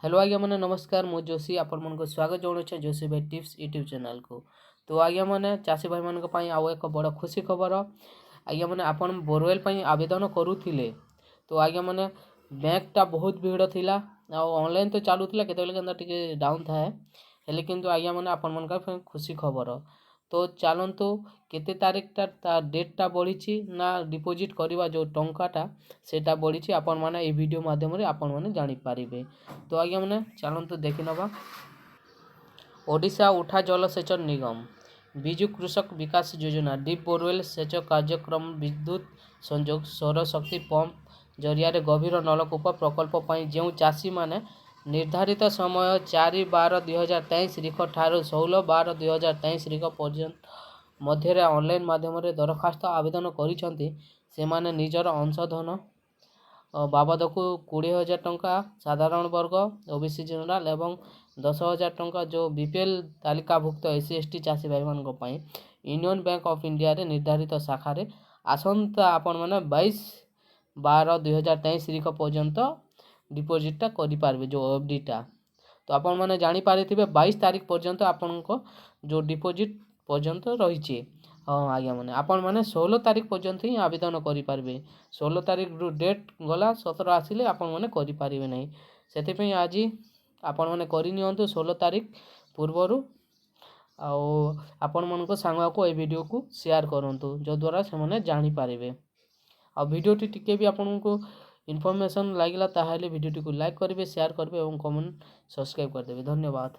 Hello आज्ञा मैंने नमस्कार मु जोशी आपण मन को स्वागत जनाऊे जोशी भाई टिप्स यूट्यूब चैनल को। तो आज्ञा मैंने चाषी भाई मान आउ एक बड़ खुशी खबर आज्ञा मैंने आपण बोरवेल आवेदन करूले। तो आज्ञा मैंने बैंकटा बहुत भीड़ थिला ऑनलाइन तो चलूला के डाउन थाए हेले किंतु आज्ञा मैंने आपण मन खुशी खबर। तो चलतु केते तारीखटा डेटटा बढ़ी ना डिपोजिट करवा जो टंकाटा सेटा बढ़ी आपण मैंने ये वीडियो माध्यम आपण मैंने जानीपारे। तो आज्ञा मैंने चलतु देखी नवा। ओडिशा उठा जलसेचन निगम विजु कृषक विकास योजना डीप बोरवेल सेच कार्यक्रम विद्युत संयोग सौर शक्ति पंप जरिया गभीर नलकूप प्रकल्प जो चाषी माने निर्धारित समय 4/12/2023 तारीख ठारू 16/12/2023 तारीख पर्यंत मध्य ऑनलाइन माध्यम दरखास्त आवेदन कर निजर अंशधन बाबद को 20,000 टंका साधारण वर्ग ओबीसी जनरल एवं 10,000 टंका जो बीपीएल तालिकाभुक्त एससी एसटी चाषी भाई मान यूनियन बैंक ऑफ इंडिया रे निर्धारित शाखा आसंता आपण मैंने 22/12/2023 तारीख पर्यंत डिपोजिटा करें जो एफडीटा। तो आपण मैंने जानीपारे 22 तारीख पर्यंत आपण जो डिपोजिट पर्यंत रही। हाँ आज्ञा मैंने आपण मैंने 16 तारीख पर्यंत ही आवेदन करें। 16 तारीख डेट गला 17 आसिले आपण मैंने करें नहीं से आज आपण मैंने करनी 16 तारीख पूर्वर आपण मन सांग को वीडियो को शेयर करूँ जो द्वारा से जानीपारे। आ वीडियोटी टिके भी आपण को इनफॉरमेशन लगे ताहले वीडियोटी को लाइक करेंगे शेयर करेंगे और कमेंट सब्सक्राइब करदेवे। धन्यवाद।